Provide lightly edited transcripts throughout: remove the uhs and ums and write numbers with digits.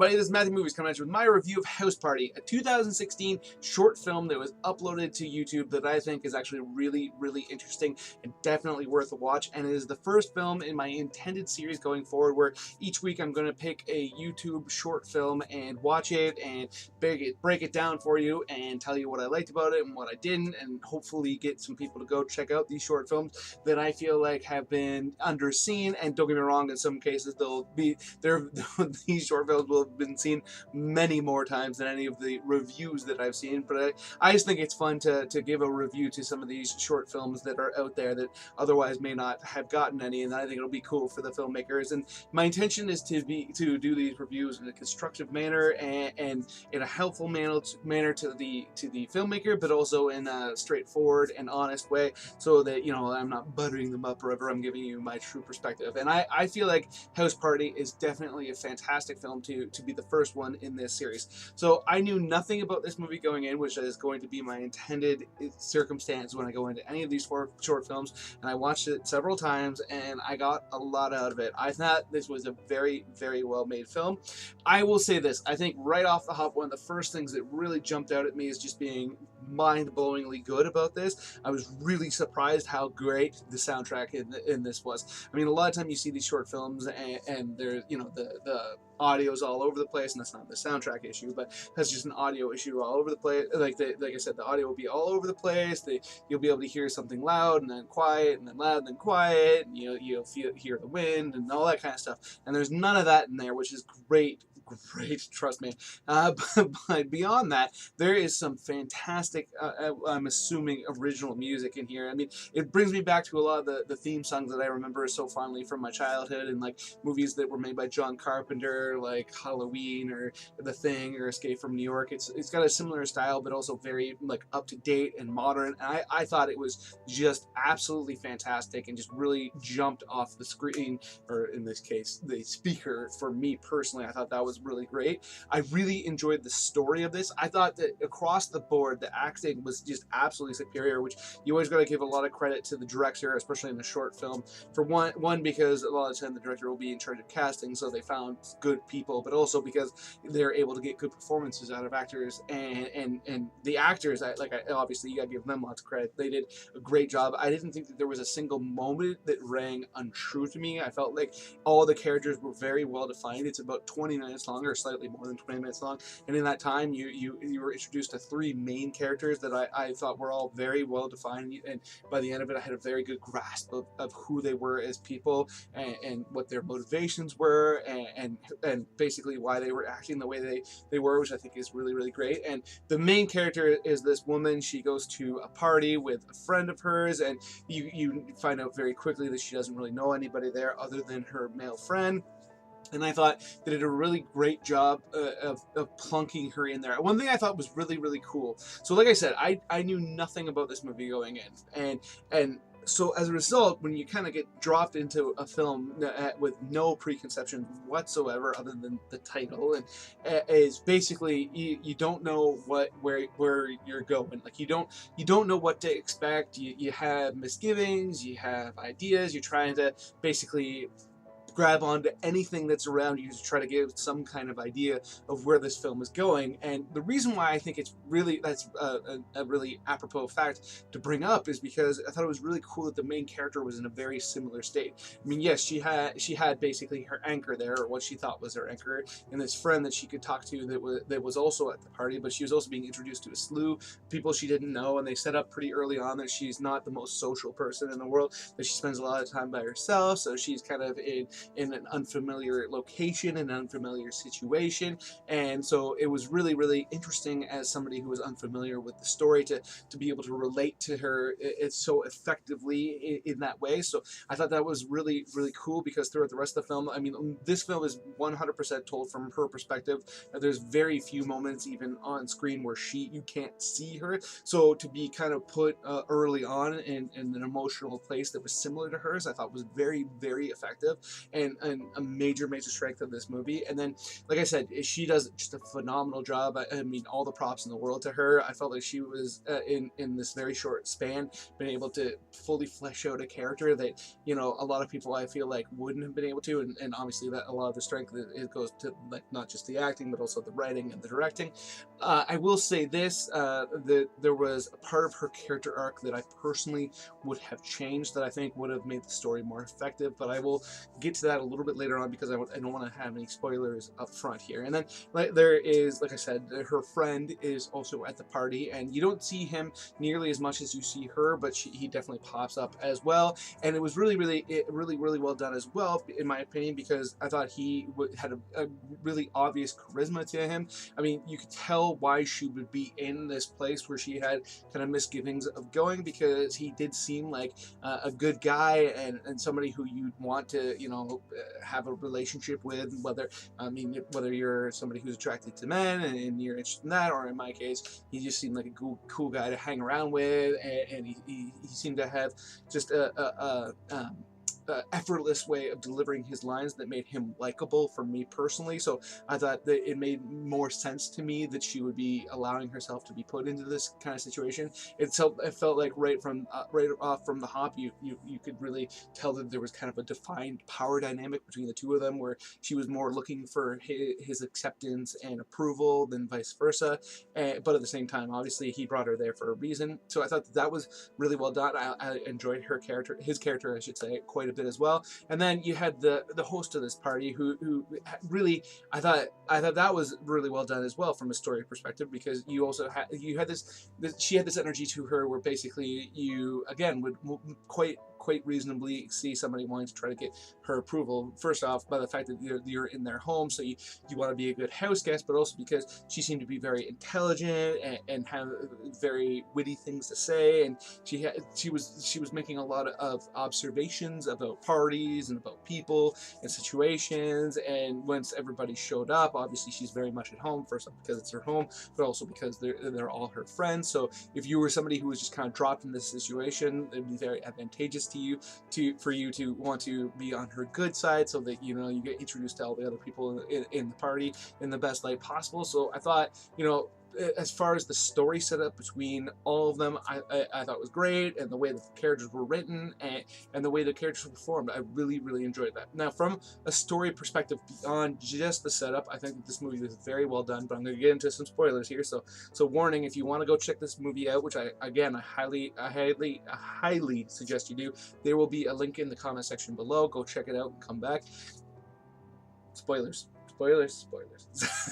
everybody, this is Matthew Movies coming at you with my review of Houseparty, a 2016 short film that was uploaded to YouTube that I think is actually really, really interesting and definitely worth a watch. And it is the first film in my intended series going forward where each week I'm going to pick a YouTube short film and watch it and break it down for you and tell you what I liked about it and what I didn't, and hopefully get some people to go check out these short films that I feel like have been underseen. And don't get me wrong, in some cases these short films will have been seen many more times than any of the reviews that I've seen, but I just think it's fun to give a review to some of these short films that are out there that otherwise may not have gotten any, and I think it'll be cool for the filmmakers. And my intention is to do these reviews in a constructive manner and in a helpful manner to the filmmaker, but also in a straightforward and honest way, so that, you know, I'm not buttering them up or ever. I'm giving you my true perspective. And I feel like Houseparty is definitely a fantastic film to be the first one in this series. So I knew nothing about this movie going in, which is going to be my intended circumstance when I go into any of these four short films, and I watched it several times and I got a lot out of it. I thought this was a very, very well made film. I will say this, I think right off the hop, one of the first things that really jumped out at me is just being mind-blowingly good about this. I was really surprised how great the soundtrack in this was. I mean, a lot of time you see these short films and there's, you know, the audio's all over the place, and that's not the soundtrack issue, but that's just an audio issue all over the place. Like I said, the audio will be all over the place. You'll be able to hear something loud and then quiet and then loud and then quiet, and you'll hear the wind and all that kind of stuff. And there's none of that in there, which is great, trust me. But beyond that, there is some fantastic, I'm assuming, original music in here. I mean, it brings me back to a lot of the theme songs that I remember so fondly from my childhood, and like movies that were made by John Carpenter, like Halloween or The Thing or Escape from New York. It's got a similar style, but also very like up to date and modern. And I thought it was just absolutely fantastic and just really jumped off the screen, or in this case, the speaker. For me personally, I thought that was really great. I really enjoyed the story of this. I thought that across the board, the acting was just absolutely superior, which you always got to give a lot of credit to the director, especially in a short film. For one, because a lot of the time the director will be in charge of casting, so they found good people, but also because they're able to get good performances out of actors, and the actors, obviously you got to give them lots of credit. They did a great job. I didn't think that there was a single moment that rang untrue to me. I felt like all the characters were very well defined. It's about 20 minutes long, or slightly more than 20 minutes long, and in that time you were introduced to three main characters that I thought were all very well defined, and by the end of it I had a very good grasp of who they were as people, and what their motivations were, and basically why they were acting the way they were, which I think is really, really great. And the main character is this woman. She goes to a party with a friend of hers, and you find out very quickly that she doesn't really know anybody there other than her male friend. And I thought they did a really great job of plunking her in there. One thing I thought was really, really cool. So like I said, I knew nothing about this movie going in. And so as a result, when you kind of get dropped into a film with no preconceptions whatsoever other than the title, and is basically you don't know where you're going. Like you don't know what to expect. You have misgivings, you have ideas, you're trying to basically grab onto anything that's around you to try to give some kind of idea of where this film is going. And the reason why I think that's a really apropos fact to bring up is because I thought it was really cool that the main character was in a very similar state. I mean, yes, she had basically her anchor there, or what she thought was her anchor, and this friend that she could talk to that was also at the party, but she was also being introduced to a slew of people she didn't know, and they set up pretty early on that she's not the most social person in the world, that she spends a lot of time by herself, so she's kind of in an unfamiliar location, an unfamiliar situation. And so it was really, really interesting as somebody who was unfamiliar with the story to be able to relate to her so effectively in that way. So I thought that was really, really cool, because throughout the rest of the film, I mean, this film is 100% told from her perspective. There's very few moments even on screen where you can't see her. So to be kind of put early on in an emotional place that was similar to hers, I thought was very, very effective. and a major strength of this movie. And then, like I said, she does just a phenomenal job. I mean, all the props in the world to her. I felt like she was in this very short span been able to fully flesh out a character that, you know, a lot of people I feel like wouldn't have been able to, and obviously that a lot of the strength it goes to like not just the acting but also the writing and the directing. I will say this, that there was a part of her character arc that I personally would have changed that I think would have made the story more effective, but I will get to that a little bit later on because I don't want to have any spoilers up front here. And then there is, like I said, her friend is also at the party, and you don't see him nearly as much as you see her, but he definitely pops up as well. And it was really well done as well, in my opinion, because I thought he had a really obvious charisma to him. I mean, you could tell why she would be in this place where she had kind of misgivings of going, because he did seem like a good guy and somebody who you'd want to, you know, have a relationship with, whether, I mean, whether you're somebody who's attracted to men and you're interested in that, or in my case, he just seemed like a cool guy to hang around with, and he seemed to have just a effortless way of delivering his lines that made him likable for me personally. So I thought that it made more sense to me that she would be allowing herself to be put into this kind of situation. It felt like right off from the hop, you could really tell that there was kind of a defined power dynamic between the two of them, where she was more looking for his acceptance and approval than vice versa. But at the same time, obviously, he brought her there for a reason. So I thought that was really well done. I enjoyed his character, I should say, quite a bit as well. And then you had the host of this party who really, I thought that was really well done as well from a story perspective, because you also had she had this energy to her where basically you again would quite reasonably see somebody wanting to try to get her approval, first off by the fact that you're in their home, so you want to be a good house guest, but also because she seemed to be very intelligent and have very witty things to say, and she was making a lot of observations about parties and about people and situations. And once everybody showed up, obviously she's very much at home, first off because it's her home, but also because they're all her friends. So if you were somebody who was just kind of dropped in this situation, it'd be very advantageous to you for you to want to be on her good side, so that, you know, you get introduced to all the other people in the party in the best light possible. So I thought, you know, as far as the story set up between all of them, I thought was great, and the way that the characters were written and the way the characters were performed, I really enjoyed that. Now, from a story perspective beyond just the setup, I think that this movie was very well done, but I'm going to get into some spoilers here, so warning, if you want to go check this movie out, which I highly suggest you do, there will be a link in the comment section below. Go check it out and come back. Spoilers.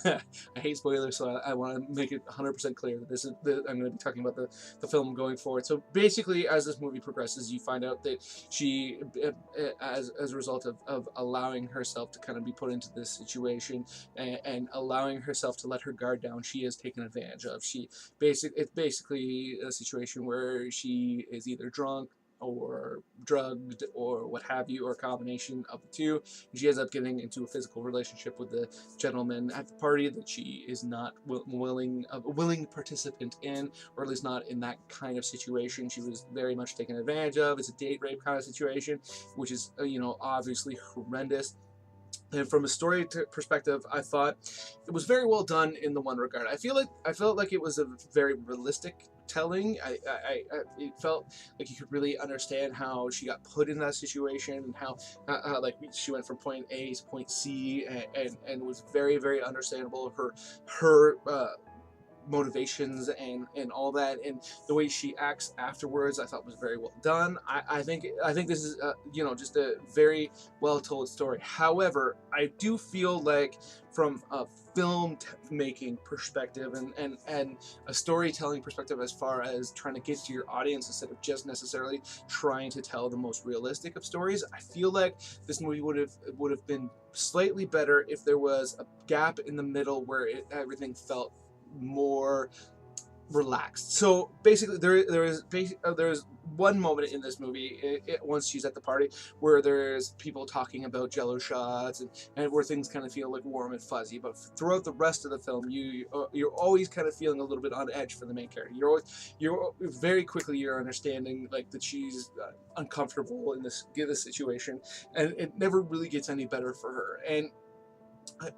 I hate spoilers, so I want to make it 100% clear that I'm going to be talking about the film going forward. So basically, as this movie progresses, you find out that she, as a result of allowing herself to kind of be put into this situation and allowing herself to let her guard down, she is taken advantage of. It's basically a situation where she is either drunk or drugged or what have you, or a combination of the two. She ends up getting into a physical relationship with the gentleman at the party that she is not a willing participant in, or at least not in that kind of situation. She was very much taken advantage of. It's a date rape kind of situation, which is, you know, obviously horrendous. And from a story perspective, I thought it was very well done in the one regard. I felt like it was a very realistic telling. It felt like you could really understand how she got put in that situation, and how like she went from point A to point C, and it was very understandable. Her motivations and all that, and the way she acts afterwards, I thought was very well done. I think this is you know, just a very well told story. However, I do feel like from a film making perspective and a storytelling perspective, as far as trying to get to your audience instead of just necessarily trying to tell the most realistic of stories, I feel like this movie would have been slightly better if there was a gap in the middle where everything felt more relaxed. So basically, there's one moment in this movie, once she's at the party, where there's people talking about Jello shots, and where things kind of feel like warm and fuzzy. But throughout the rest of the film, you're always kind of feeling a little bit on edge for the main character. You're very quickly you're understanding like that she's uncomfortable in this situation, and it never really gets any better for her. And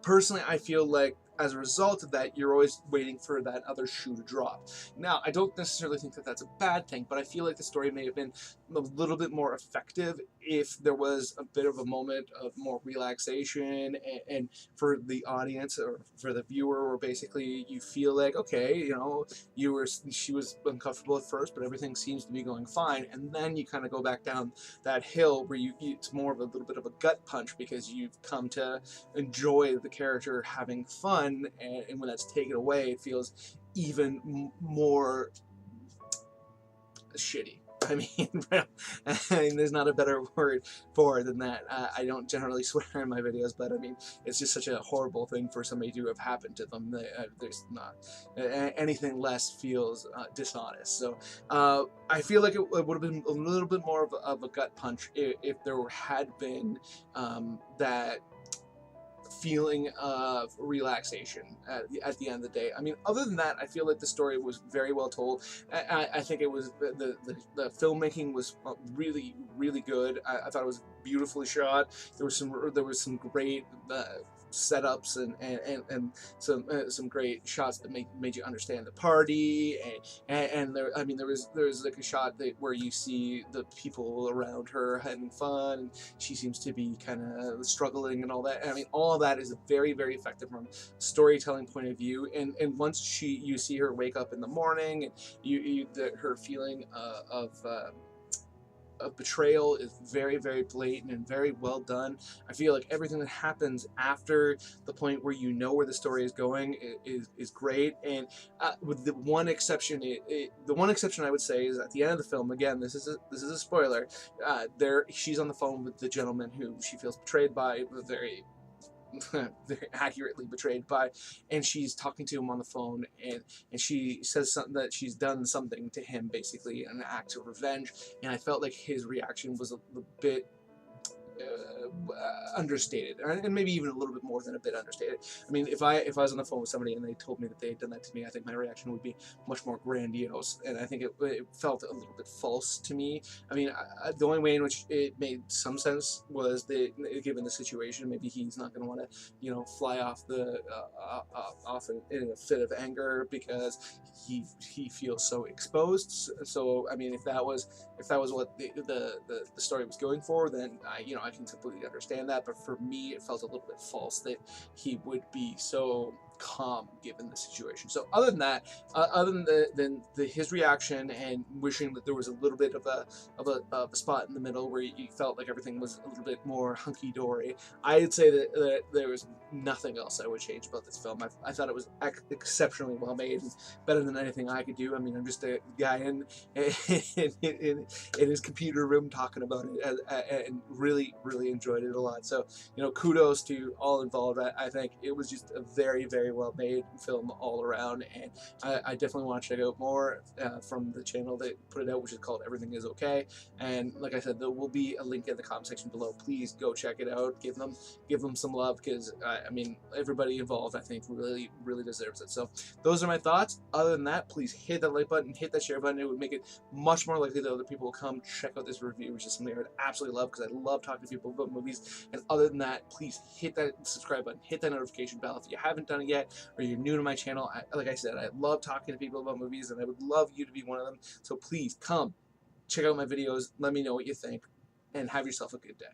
personally, I feel like as a result of that, you're always waiting for that other shoe to drop. Now, I don't necessarily think that that's a bad thing, but I feel like the story may have been a little bit more effective if there was a bit of a moment of more relaxation, and for the audience or for the viewer, where basically you feel like, okay, you know, she was uncomfortable at first, but everything seems to be going fine, and then you kind of go back down that hill where it's more of a little bit of a gut punch because you've come to enjoy the character having fun, and when that's taken away, it feels even more shitty. I mean, there's not a better word for it than that. I don't generally swear in my videos, but I mean, it's just such a horrible thing for somebody to have happened to them. There's not anything less feels dishonest. So I feel like it would have been a little bit more of a gut punch if there had been that feeling of relaxation at the end of the day. I mean, other than that, I feel like the story was very well told. I think it was the filmmaking was really, really good. I thought it was beautifully shot. There was some great setups and some great shots that made you understand the party, and there, I mean, there was like a shot where you see the people around her having fun, and she seems to be kind of struggling and all that. I mean, all of that is very, very effective from a storytelling point of view. And once you see her wake up in the morning, and her feeling of betrayal is very, very blatant and very well done. I feel like everything that happens after the point where you know where the story is going is great. And with the one exception, the one exception I would say is at the end of the film. Again, this is a spoiler. She's on the phone with the gentleman who she feels betrayed by, very very accurately betrayed by, and she's talking to him on the phone, and she says something that she's done something to him, basically an act of revenge. And I felt like his reaction was a bit understated, and maybe even a little bit more than a bit understated. I mean, if I was on the phone with somebody and they told me that they had done that to me, I think my reaction would be much more grandiose, and I think it felt a little bit false to me. I mean, the only way in which it made some sense was that, given the situation, maybe he's not going to want to, you know, fly off off in a fit of anger because he feels so exposed. So I mean, if that was what the story was going for, then I can completely understand that. But for me, it felt a little bit false that he would be so calm given the situation. So other than that, other than his reaction and wishing that there was a little bit of a spot in the middle where you felt like everything was a little bit more hunky-dory, I'd say that there was nothing else I would change about this film. I thought it was exceptionally well made, and better than anything I could do. I mean, I'm just a guy in his computer room talking about it, and really, really enjoyed it a lot. So, kudos to all involved. I think it was just a very, very well made film all around, and I definitely want to check out more from the channel that put it out, which is called Everything Is Okay. And like I said, there will be a link in the comment section below. Please go check it out. Give them some love, because I mean, everybody involved, I think, really, really deserves it. So those are my thoughts. Other than that, please hit that like button, hit that share button. It would make it much more likely that other people will come check out this review, which is something I would absolutely love, because I love talking to people about movies. And other than that, please hit that subscribe button, hit that notification bell if you haven't done it yet, or you're new to my channel. Like I said, I love talking to people about movies, and I would love you to be one of them. So please come check out my videos, let me know what you think, and have yourself a good day.